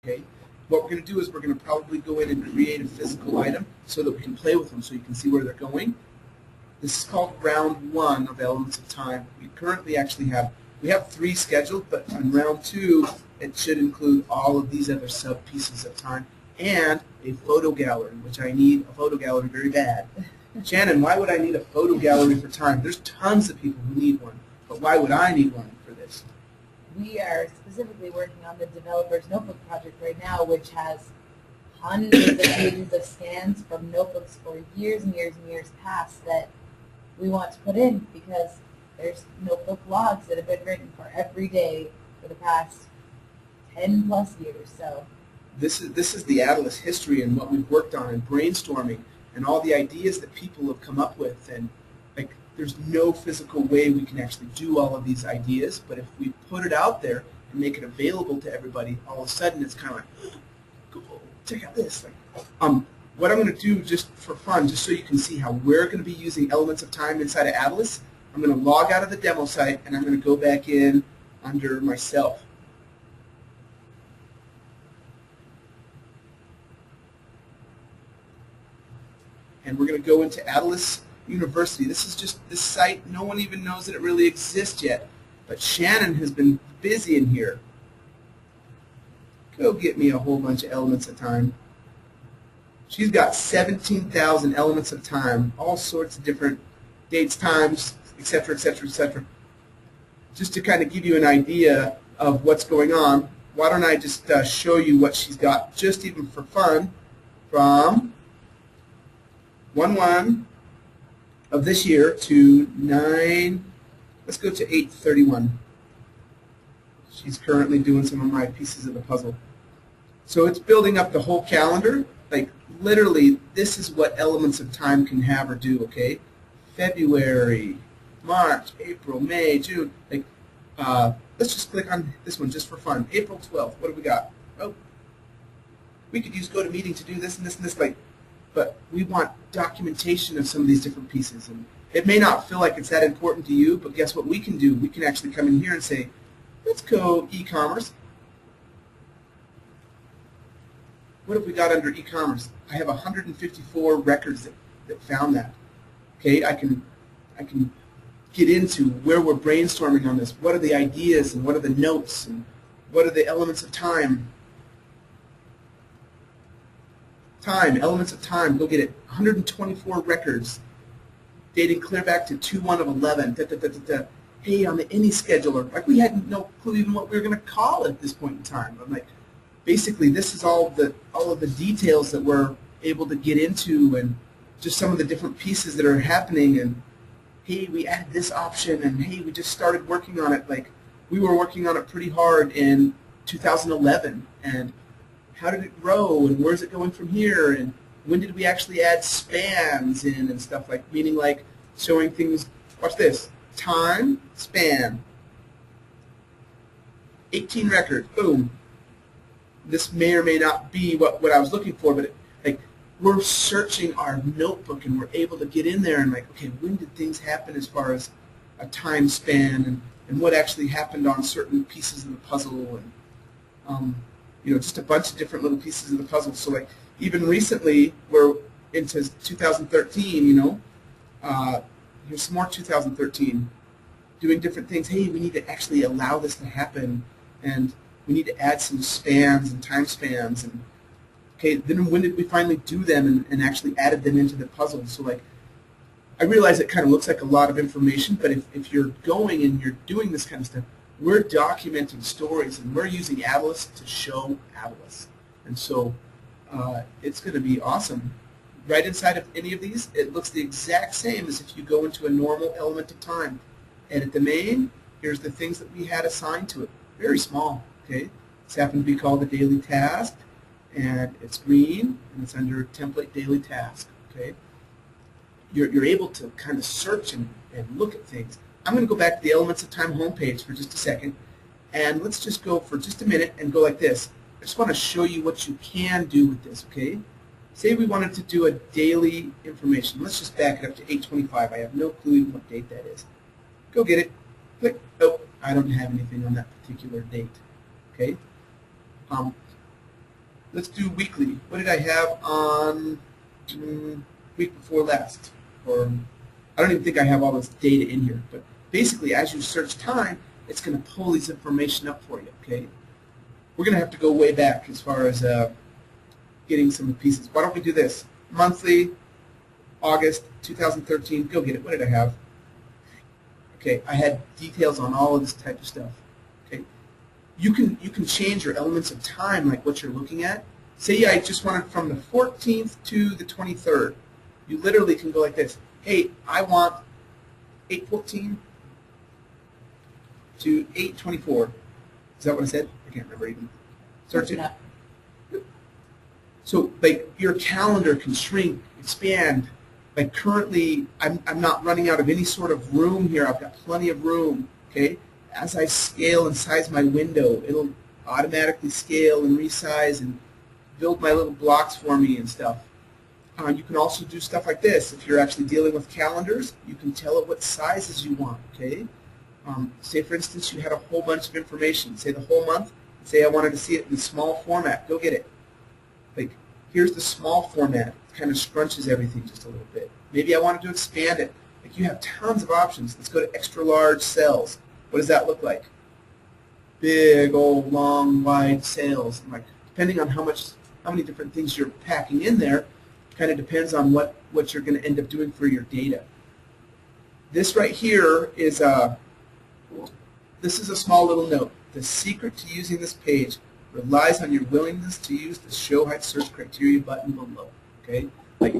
Okay. What we're going to do is we're going to probably go in and create a physical item so that we can play with them so you can see where they're going. This is called round 1 of Elements of Time. We currently actually have 3 scheduled, but on round 2 it should include all of these other sub pieces of time and a photo gallery, which I need a photo gallery very bad. Shannon, why would I need a photo gallery for time? There's tons of people who need one, but why would I need one for this? We are specifically working on the developer's notebook project right now, which has hundreds of pages of scans from notebooks for years and years and years past that we want to put in because there's notebook logs that have been written for every day for the past 10 plus years. So this is the Adilas history and what we've worked on and brainstorming and all the ideas that people have come up with, and like there's no physical way we can actually do all of these ideas, but if we put it out there and make it available to everybody, all of a sudden it's kind of like, cool, check out this. What I'm going to do just for fun, just so you can see how we're going to be using Elements of Time inside of Adilas, I'm going to log out of the demo site and I'm going to go back in under myself. And we're going to go into Adilas University. This is just this site. No one even knows that it really exists yet. But Shannon has been busy in here. Go get me a whole bunch of Elements of Time. She's got 17,000 Elements of Time, all sorts of different dates, times, etc., etc., etc. Just to kind of give you an idea of what's going on, why don't I just show you what she's got, just even for fun, from 1/1 of this year to 9, let's go to 8/31. She's currently doing some of my pieces of the puzzle. So it's building up the whole calendar. Like literally, this is what Elements of Time can have or do, okay? February, March, April, May, June. Like, let's just click on this one just for fun. April 12th, what do we got? Oh, we could use GoToMeeting to do this and this and this, like, but we want documentation of some of these different pieces. And it may not feel like it's that important to you, but guess what we can do? We can actually come in here and say, let's go e-commerce. What have we got under e-commerce? I have 154 records that found that. Okay, I can get into where we're brainstorming on this. What are the ideas and what are the notes and what are the elements of time? Elements of time, go get it. 124 records dating clear back to 2/1/11. Hey, on the any scheduler, like we had no clue even what we were going to call it at this point in time. I'm like, basically, this is all of the details that we're able to get into and just some of the different pieces that are happening. And hey, we added this option, and hey, we just started working on it. Like we were working on it pretty hard in 2011, and how did it grow, and where's it going from here, and when did we actually add spans in and stuff, like meaning like showing things. Watch this. Time span. 18 records. Boom. This may or may not be what I was looking for, but like we're searching our notebook and we're able to get in there and like, okay, when did things happen as far as a time span and what actually happened on certain pieces of the puzzle, and you know, just a bunch of different little pieces of the puzzle. So like even recently we're into 2013, you know, here's some more 2013, doing different things. Hey, we need to actually allow this to happen, and we need to add some spans and time spans. And okay, then when did we finally do them and actually added them into the puzzle? So like, I realize it kind of looks like a lot of information, but if you're going and you're doing this kind of stuff, we're documenting stories and we're using Adilas to show Adilas. And so it's going to be awesome. Right inside of any of these, it looks the exact same as if you go into a normal element of time. Edit the main, here's the things that we had assigned to it. Very small, okay? It's happened to be called a daily task, and it's green, and it's under template daily task, okay? You're able to kind of search and look at things. I'm going to go back to the Elements of Time homepage for just a second, and let's just go for just a minute and go like this. I just want to show you what you can do with this, okay? Say we wanted to do a daily information. Let's just back it up to 8/25. I have no clue even what date that is. Go get it. Click. Oh, I don't have anything on that particular date. Okay. let's do weekly. What did I have on week before last? Or I don't even think I have all this data in here, but basically as you search time, it's going to pull these information up for you, okay? We're going to have to go way back as far as getting some of the pieces. Why don't we do this? Monthly, August 2013, go get it. What did I have? Okay, I had details on all of this type of stuff. Okay, you can change your elements of time, like what you're looking at. Say I just wanted from the 14th to the 23rd. You literally can go like this. Hey, I want 8:14 to 8:24. Is that what I said? I can't remember even. Search it. So like your calendar can shrink, expand. Like currently, I'm not running out of any sort of room here. I've got plenty of room. Okay. As I scale and size my window, it'll automatically scale and resize and build my little blocks for me and stuff. You can also do stuff like this. If you're actually dealing with calendars, you can tell it what sizes you want. Okay. Say for instance you had a whole bunch of information. Say the whole month. Say I wanted to see it in small format. Go get it. Like here's the small format. It kind of scrunches everything just a little bit. Maybe I wanted to expand it. Like you have tons of options. Let's go to extra large cells. What does that look like? Big old long wide cells. Like depending on how many different things you're packing in there, kind of depends on what you're going to end up doing for your data. This right here is this is a small little note. The secret to using this page relies on your willingness to use the Show Height Search Criteria button below. Okay, like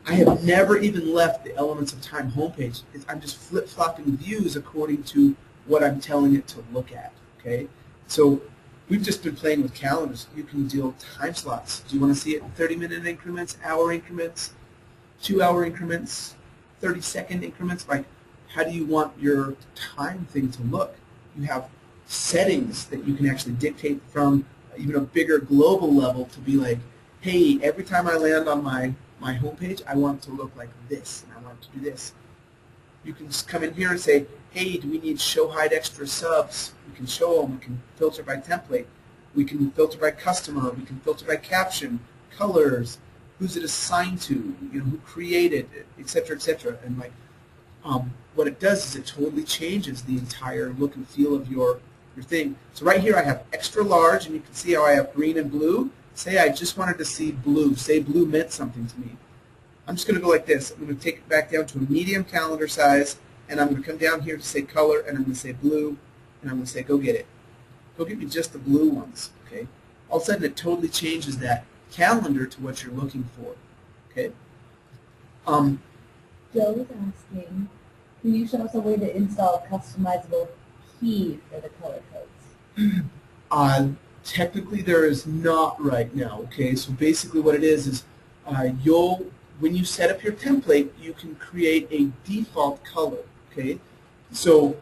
I have never even left the Elements of Time homepage. I'm just flip-flopping views according to what I'm telling it to look at. Okay, so we've just been playing with calendars. You can deal time slots. Do you want to see it in 30-minute increments, hour increments, 2-hour increments, 30-second increments? Like, how do you want your time thing to look? You have settings that you can actually dictate from even a bigger global level to be like, hey, every time I land on my homepage, I want it to look like this, and I want it to do this. You can just come in here and say, hey, do we need show hide extra subs? We can show them. We can filter by template. We can filter by customer. We can filter by caption, colors, who's it assigned to, who created it, etc., etc. And like, what it does is it totally changes the entire look and feel of your thing. So right here I have extra large, and you can see how I have green and blue. Say I just wanted to see blue. Say blue meant something to me. I'm just going to go like this. I'm going to take it back down to a medium calendar size, and I'm going to come down here to say color, and I'm going to say blue, and I'm going to say go get it. Go get me just the blue ones. Okay. All of a sudden it totally changes that calendar to what you're looking for. Okay. Joe was asking, can you show us a way to install a customizable key for the color codes? Technically there is not right now. Okay, so basically what it is when you set up your template, you can create a default color. Okay, so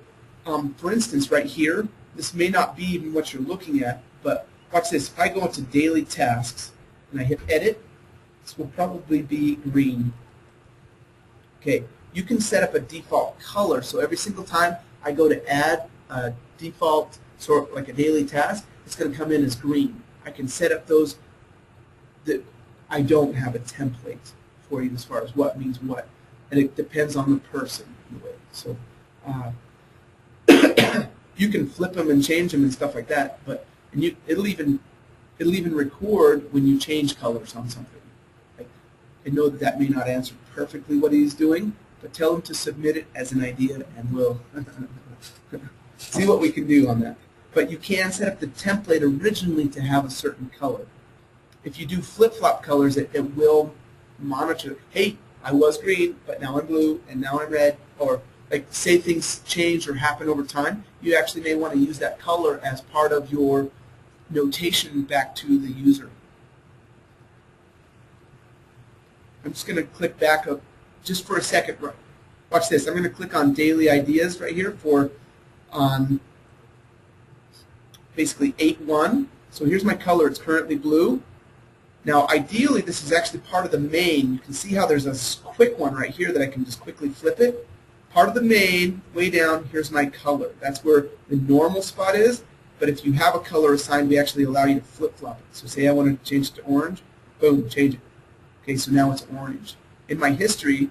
for instance right here, this may not be even what you're looking at, but watch this. If I go into daily tasks and I hit edit, this will probably be green. Okay, you can set up a default color, so every single time I go to add a default, sort of like a daily task, it's going to come in as green. I can set up those that I don't have a template for you as far as what means what, and it depends on the person in a way. So you can flip them and change them and stuff like that, but it'll even record when you change colors on something. I know that may not answer perfectly what he's doing, but tell him to submit it as an idea, and we'll see what we can do on that. But you can set up the template originally to have a certain color. If you do flip-flop colors, it will monitor, hey, I was green, but now I'm blue, and now I'm red, or like say things change or happen over time, you actually may want to use that color as part of your notation back to the user. I'm just going to click back up just for a second. Watch this. I'm going to click on Daily Ideas right here for basically 8-1. So here's my color. It's currently blue. Now, ideally, this is actually part of the main. You can see how there's a quick one right here that I can just quickly flip it. Part of the main, way down, here's my color. That's where the normal spot is. But if you have a color assigned, we actually allow you to flip-flop it. So say I want to change it to orange, boom, change it. Okay, so now it's orange. In my history,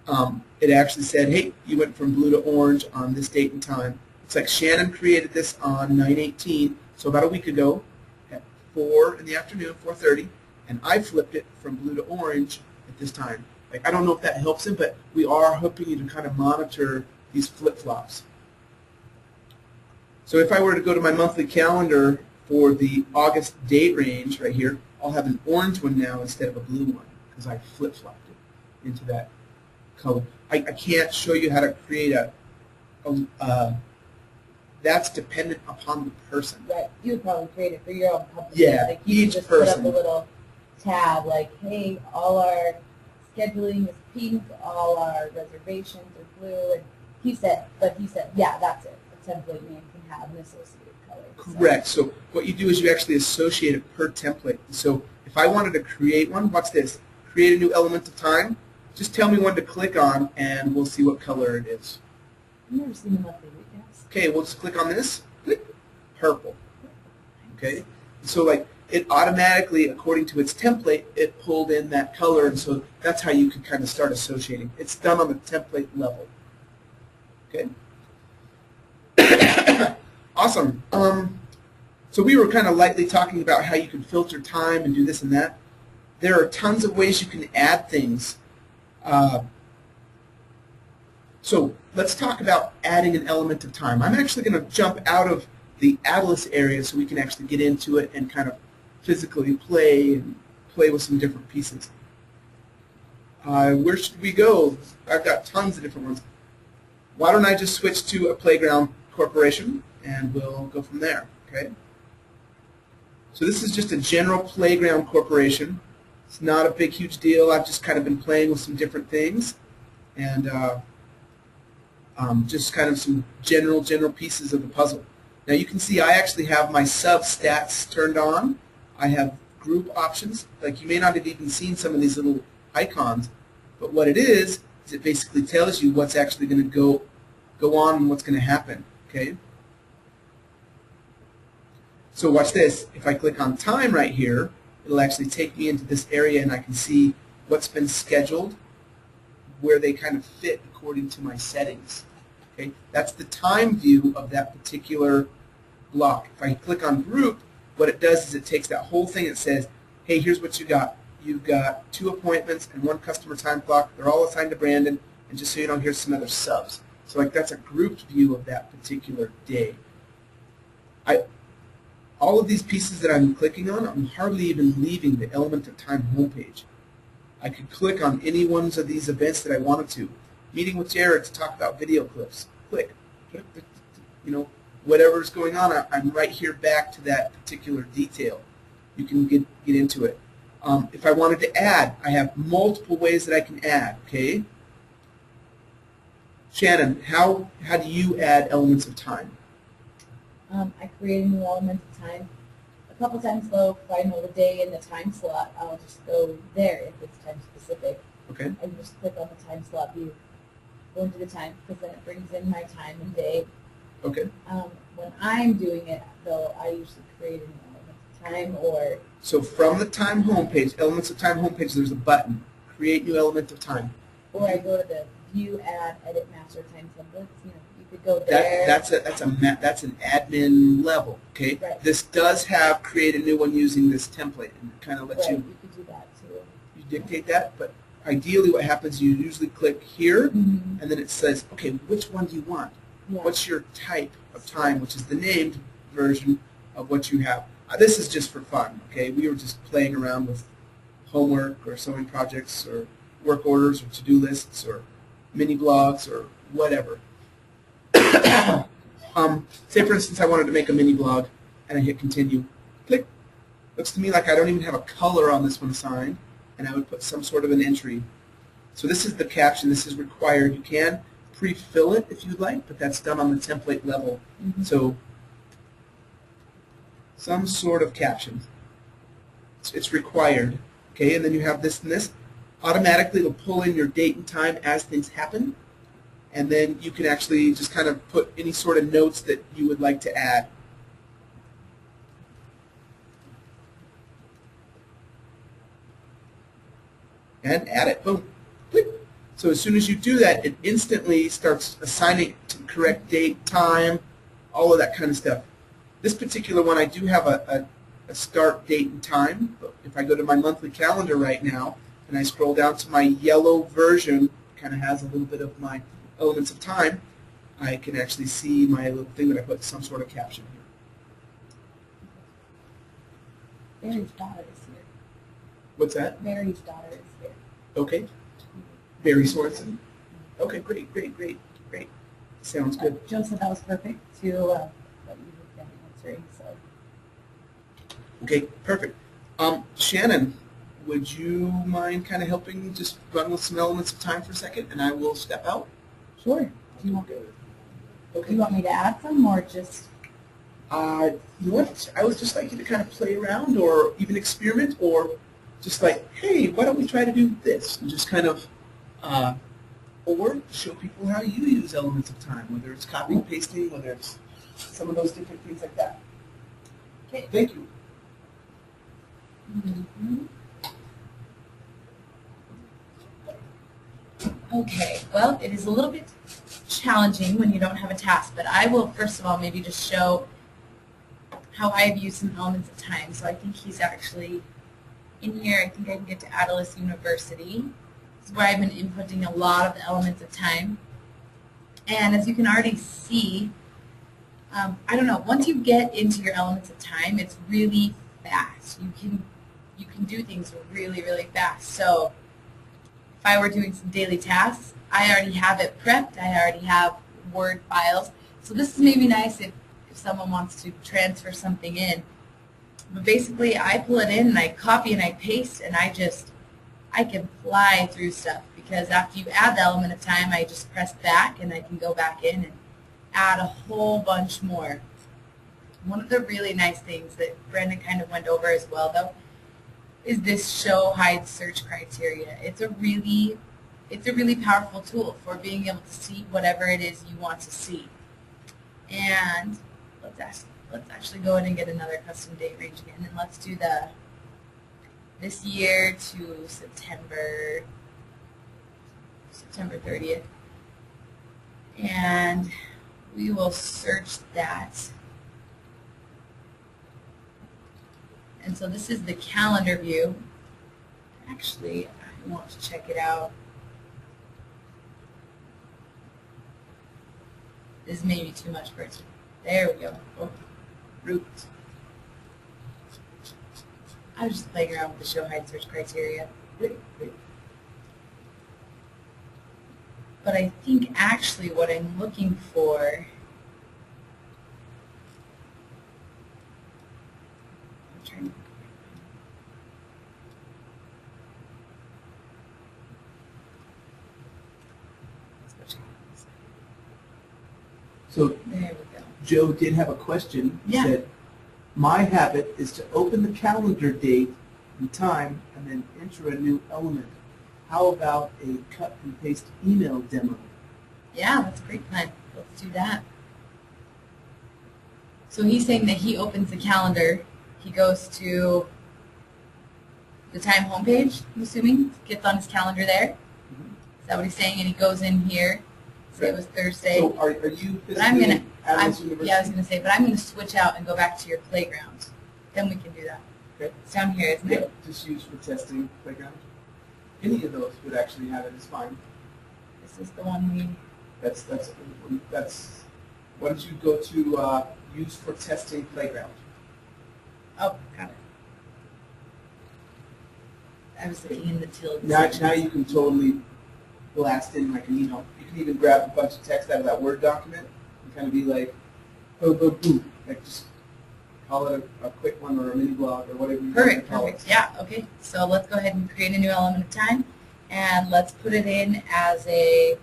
it actually said, hey, you went from blue to orange on this date and time. It's like Shannon created this on 9/18, so about a week ago at 4 in the afternoon, 4:30, and I flipped it from blue to orange at this time. Like, I don't know if that helps him, but we are hoping you to kind of monitor these flip-flops. So if I were to go to my monthly calendar for the August date range right here, I'll have an orange one now instead of a blue one because I flip-flopped it into that color. I can't show you how to create that's dependent upon the person. Right. You would probably create it for your own company. Yeah, like you each just person. put up a little tab like, hey, all our scheduling is pink, all our reservations are blue, and he said, yeah, that's it. A template name can have an associated color. Correct. So what you do is you actually associate it per template. So if I wanted to create one, watch this. Create a new element of time. Just tell me one to click on, and we'll see what color it is. I've never seen a monthly recast. Okay, we'll just click on this. Click. Purple. Okay. So like it automatically, according to its template, it pulled in that color, and so that's how you can kind of start associating. It's done on the template level. Okay. Awesome. So we were kind of lightly talking about how you can filter time and do this and that. There are tons of ways you can add things. So let's talk about adding an element of time. I'm actually going to jump out of the Adilas area so we can actually get into it and kind of physically play with some different pieces. Where should we go? I've got tons of different ones. Why don't I just switch to a playground corporation and we'll go from there, okay? So this is just a general playground corporation. It's not a big, huge deal. I've just kind of been playing with some different things and just kind of some general pieces of the puzzle. Now you can see I actually have my sub stats turned on. I have group options. Like you may not have even seen some of these little icons, but what it is it basically tells you what's actually going to go on and what's going to happen. Okay. So watch this. If I click on time right here, it'll actually take me into this area and I can see what's been scheduled, where they kind of fit according to my settings. Okay, that's the time view of that particular block. If I click on group, what it does is it takes that whole thing and says, hey, here's what you got. You've got 2 appointments and 1 customer time clock. They're all assigned to Brandon, and just so you know, here's some other subs. So like that's a grouped view of that particular day. All of these pieces that I'm clicking on, I'm hardly even leaving the element of time homepage. I could click on any ones of these events that I wanted to. Meeting with Jared to talk about video clips. Click. You know, whatever's going on, I'm right here back to that particular detail. You can get into it. If I wanted to add, I have multiple ways that I can add. Okay. Shannon, how do you add elements of time? I create a new element of time. A couple times though, if I know the day and the time slot, I'll just go there if it's time specific. Okay. I just click on the time slot view, go into the time, because then it brings in my time and day. Okay. When I'm doing it though, I usually create a new element of time or... So from the time homepage, elements of time homepage, there's a button, create new element of time. Or I go to the view, add, edit, master time templates. You know, you could go there. That's an admin level. Okay. Right. This does have create a new one using this template, and kind of lets right. you. You could do that too. You dictate that, but ideally, what happens? You usually click here, and then it says, okay, which one do you want? Yeah. What's your type of time, which is the named version of what you have. This is just for fun. Okay. We were just playing around with homework or sewing projects or work orders or to-do lists or mini blogs or whatever. Say for instance I wanted to make a mini blog and I hit continue. Click. Looks to me like I don't even have a color on this one assigned, and I would put some sort of an entry. So this is the caption. This is required. You can pre-fill it if you'd like, but that's done on the template level. So some sort of caption. It's required. Okay, and then you have this and this. Automatically it'll pull in your date and time as things happen, and then you can actually just kind of put any sort of notes that you would like to add. and add it. Boom. Click. So as soon as you do that, it instantly starts assigning to the correct date, time, all of that kind of stuff. This particular one, I do have a start date and time. But if I go to my monthly calendar right now and I scroll down to my yellow version, kind of has a little bit of my elements of time, I can actually see my little thing that I put some sort of caption here. Mary's daughter is here. What's that? Mary's daughter is here. Okay. Barry Sorensen. Okay, great, great, great, great. Sounds good. Joe said that was perfect to what you've been answering. So. Okay, perfect. Shannon, would you mind kind of helping me just run with some elements of time for a second, and I will step out? Sure. Do you want Okay. me to add some or just? You know what? I would just like you to kind of play around or even experiment or just like, hey, why don't we try to do this? And just kind of, or show people how you use elements of time, whether it's copying, pasting, whether it's some of those different things like that. Okay. Thank you. Mm-hmm. Okay, well, it is a little bit challenging when you don't have a task, but I will first of all maybe just show how I've used some elements of time. So I think he's actually in here. I think I can get to Adilas University. This is where I've been inputting a lot of the elements of time. And as you can already see, I don't know, once you get into your elements of time, it's really fast. You can do things really, really fast. So if I were doing some daily tasks, I already have it prepped. I already have Word files. So this is maybe nice if someone wants to transfer something in. But basically, I pull it in and I copy and I paste, and I can fly through stuff because after you add the element of time, I just press back and I can go back in and add a whole bunch more. One of the really nice things that Brendan kind of went over as well, though, is this show, hide, search criteria. It's a really powerful tool for being able to see whatever it is you want to see. And let's actually go in and get another custom date range again, and let's do this year to September 30th. And we will search that. And so this is the calendar view. Actually, I want to check it out. This may be too much for it. There we go. Oh, root. I was just playing around with the show, hide, search criteria. Great, great. But I think actually what I'm looking for, I'm trying to, so there we go. Joe did have a question. He Yeah. said, my habit is to open the calendar date and time and then enter a new element. How about a cut and paste email demo? Yeah, that's a great plan. Let's do that. So he's saying that he opens the calendar, he goes to the time homepage, I'm assuming, gets on his calendar there. Is that what he's saying? And he goes in here, say it was Thursday. So are you But I'm physically gonna, at this university? yeah, I was going to say, but I'm going to switch out and go back to your playground. Then we can do that. Okay. It's down here, isn't Yeah, it? just use for testing playground. Any of those would actually have it. It's fine. This is the one we, That's. Why don't you go to use for testing playground? oh, got it. I was looking in the tilde Now section. you can totally blast in like an email. You can even grab a bunch of text out of that Word document and kind of be like, oh, boom, boom. Like just call it a quick one or a mini blog or whatever you want to Perfect, call perfect. it. Yeah, okay. So let's go ahead and create a new element of time, and let's put it in as a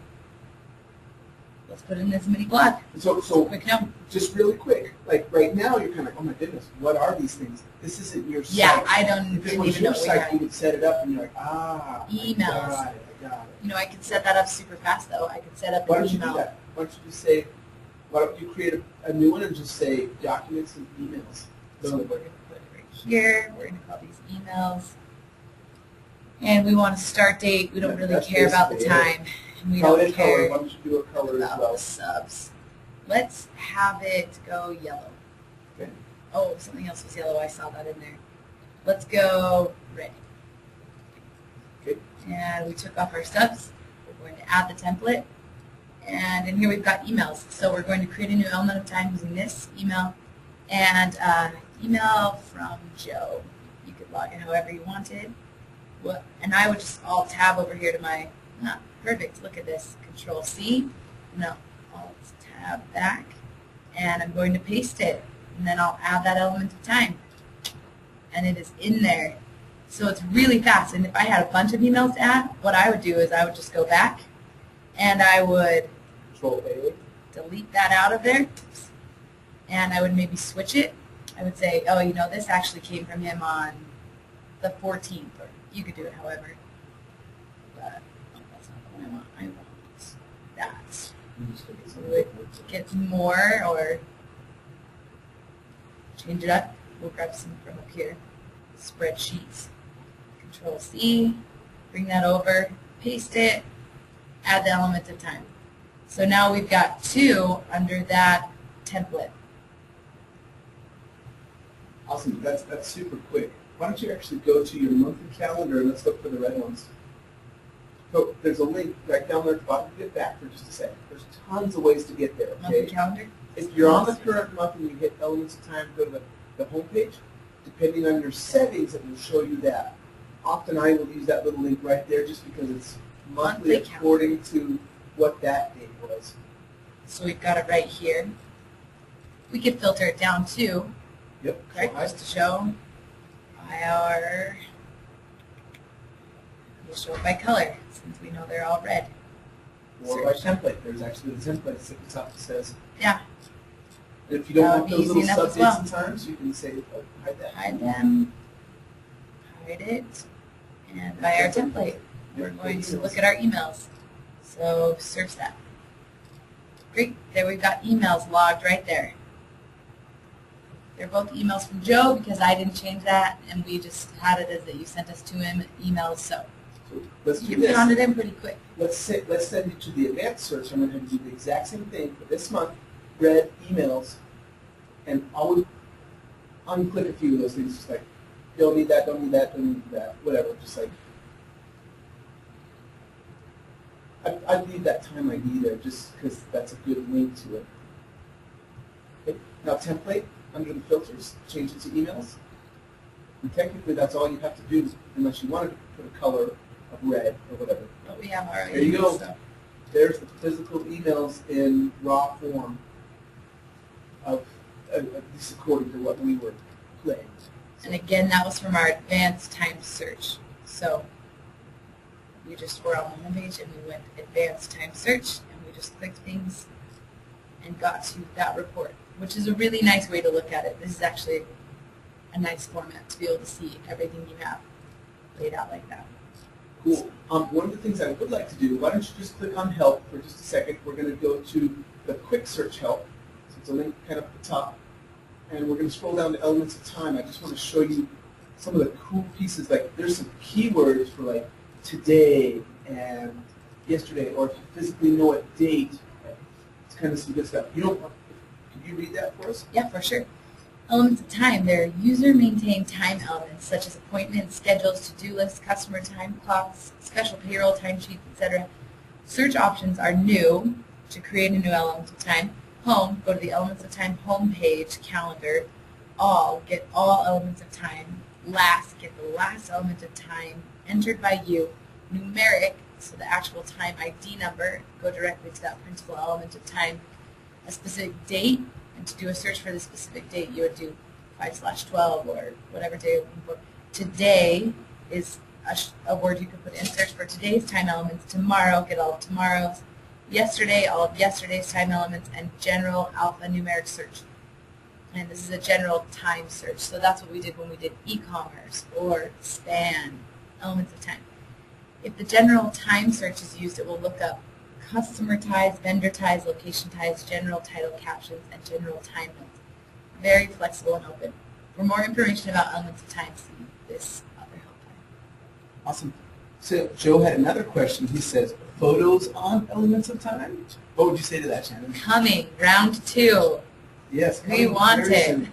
mini blog. So Quick note. just really quick, like right now you're kind of, oh my goodness, what are these things? This isn't your Yeah, site. I If it didn't was even know your we site, had you would set it up and you're like, ah, emails. I got it. You know, I could set that up super fast though. I could set up Why an don't you do email. that? Why don't you just say, why don't you create a new one and just say documents and emails? So we're going to put it right here. We're going to call these emails. And we want a start date. We don't really That's care about the basically it. time. And we Color don't and color. care Why don't you do a color as about well? the subs. Let's have it go yellow. Okay. Oh, something else was yellow. I saw that in there. Let's go red. Okay. And we took off our subs. We're going to add the template. And in here we've got emails. So we're going to create a new element of time using this email and email from Joe. You could log in however you wanted. And I would just alt tab over here to my, perfect, look at this. Control C, no, alt tab back. And I'm going to paste it. And then I'll add that element of time. And it is in there. So it's really fast. And if I had a bunch of emails to add, what I would do is I would just go back and I would Control A. delete that out of there. And I would maybe switch it. I would say, oh, you know, this actually came from him on the 14th. Or you could do it however. But that's not the one I want. I want that. So we would get more or change it up. We'll grab some from up here. Spreadsheets. Control C. Bring that over. Paste it. Add the element of time. So now we've got 2 under that template. Awesome. That's super quick. Why don't you actually go to your monthly calendar and let's look for the red ones. So there's a link right down there at the bottom. Get back for just a second. There's tons of ways to get there. Okay? Monthly calendar? If you're on the current month and you hit elements of time, go to the home page. Depending on your settings, it will show you that. Often I will use that little link right there just because it's monthly according to what that date was. So we've got it right here. We could filter it down too, Yep. correct? Just to show by our, we'll show it by color since we know they're all red. Or by template. There's actually the template at the top that says. Yeah. And if you don't That want would be those easy little enough sub as dates and times, you can say hide that. Hide them, hide it, and by our template, we're going to look at our emails. So search that. Great, there we've got emails logged right there. They're both emails from Joe because I didn't change that, and we just had it as that you sent us to him emails. So Let's do you this. found it in pretty quick. Let's send you to the advanced search. I'm going to do the exact same thing for this month. Read emails, and I'll unclick a few of those things. Just like don't need that, don't need that, don't need that, whatever. Just like I'd leave that time ID there just because that's a good link to it. Okay. Now template under the filters, change it to emails. And technically, that's all you have to do, unless you wanted to put a color of red or whatever. But we have our There you go. stuff. There's the physical emails in raw form of, at least according to what we were playing. And again, that was from our advanced time search. So we just were on the homepage and we went advanced time search and we just clicked things and got to that report, which is a really nice way to look at it. This is actually a nice format to be able to see everything you have laid out like that. Cool. One of the things I would like to do, why don't you just click on help for just a second. We're going to go to the quick search help. So it's a link kind of at the top. And we're going to scroll down to elements of time. I just want to show you some of the cool pieces. Like there's some keywords for like today and yesterday, or if you physically know a date, it's kind of some good stuff. You don't want, can you read that for us? Yeah, for sure. Elements of time. They're user-maintained time elements such as appointments, schedules, to-do lists, customer time clocks, special payroll, timesheets, etc. Search options are new to create a new element of time. Home, go to the Elements of Time home page, calendar. All, get all elements of time. Last, get the last element of time entered by you. Numeric, so the actual time ID number, go directly to that principal element of time. A specific date, and to do a search for the specific date, you would do 5/12 or whatever day you're looking for. Today is a word you could put in search for today's time elements. Tomorrow, get all of tomorrow's. Yesterday, all of yesterday's time elements, and general alphanumeric search. And this is a general time search. So that's what we did when we did e-commerce or span, elements of time. If the general time search is used, it will look up customer ties, vendor ties, location ties, general title captions, and general time notes. Very flexible and open. For more information about elements of time, see this other help guide. Awesome. So Joe had another question. He says, photos on Elements of Time? What would you say to that, Shannon? Coming, round 2. Yes. We want it.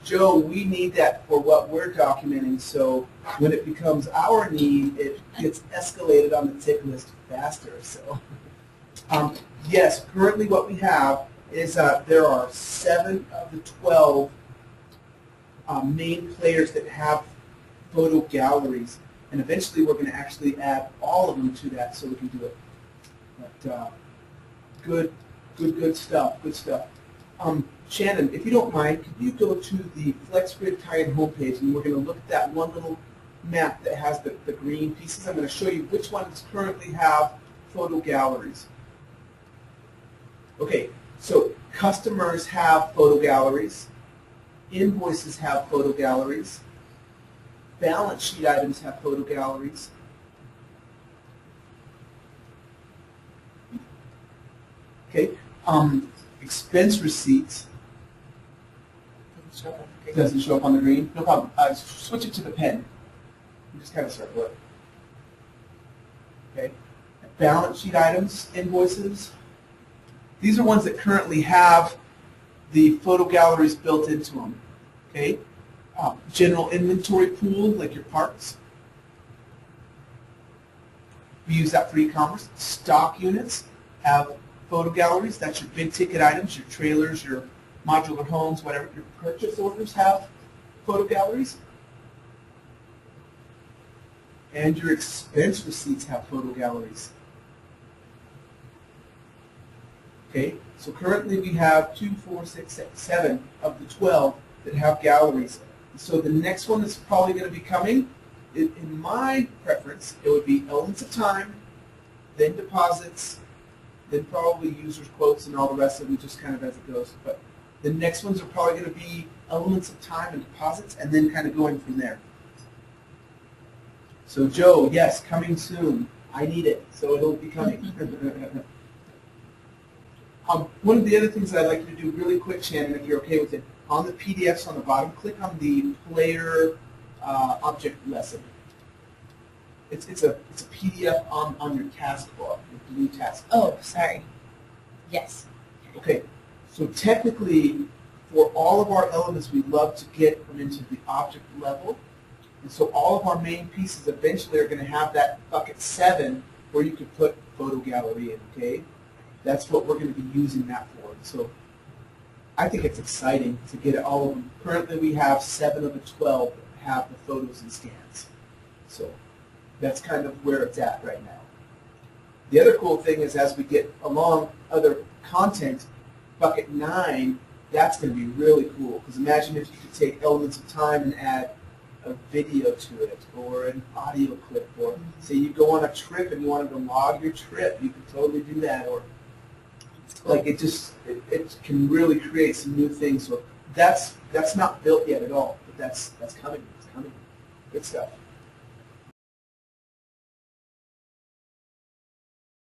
Joe, we need that for what we're documenting, so when it becomes our need, it gets escalated on the tick list faster. So, yes, currently what we have is there are 7 of the 12 main players that have photo galleries, and eventually we're going to actually add all of them to that so we can do it. But good stuff, good stuff. Shannon, if you don't mind, could you go to the FlexGrid tie-in homepage, and we're going to look at that one little map that has the green pieces. I'm going to show you which ones currently have photo galleries. Okay, so customers have photo galleries, invoices have photo galleries, balance sheet items have photo galleries, okay, expense receipts doesn't show up on the green. No problem. Switch it to the pen. You just kind of circle it. Okay. Balance sheet items, invoices. These are ones that currently have the photo galleries built into them. Okay. General inventory pool, like your parts. We use that for e-commerce. Stock units have photo galleries. That's your big ticket items, your trailers, your modular homes, whatever. Your purchase orders have photo galleries. And your expense receipts have photo galleries. Okay, so currently we have 2, 4, 6, 7 of the 12 that have galleries. So the next one that's probably going to be coming, in my preference, it would be Elements of Time, then deposits, then probably users quotes and all the rest of them just kind of as it goes. But the next ones are probably going to be Elements of Time and deposits, and then kind of going from there. So Joe, yes, coming soon. I need it, so it'll be coming. One of the other things that I'd like you to do really quick, Shannon, if you're okay with it, on the PDFs on the bottom, click on the player object lesson. It's a PDF on your taskbar, your blue taskbar. Oh, sorry. Yes. Okay, so technically, for all of our elements, we love to get them into the object level. And so all of our main pieces eventually are going to have that bucket 7 where you can put photo gallery in, okay? That's what we're going to be using that for. So I think it's exciting to get all of them. Currently we have 7 of the 12 that have the photos and scans. So that's kind of where it's at right now. The other cool thing is as we get along other content, bucket 9, that's going to be really cool. Because imagine if you could take Elements of Time and add a video to it or an audio clip, or say you go on a trip and you wanted to log your trip, you could totally do that. Or like it can really create some new things. So that's not built yet at all, but that's coming. It's coming. Good stuff.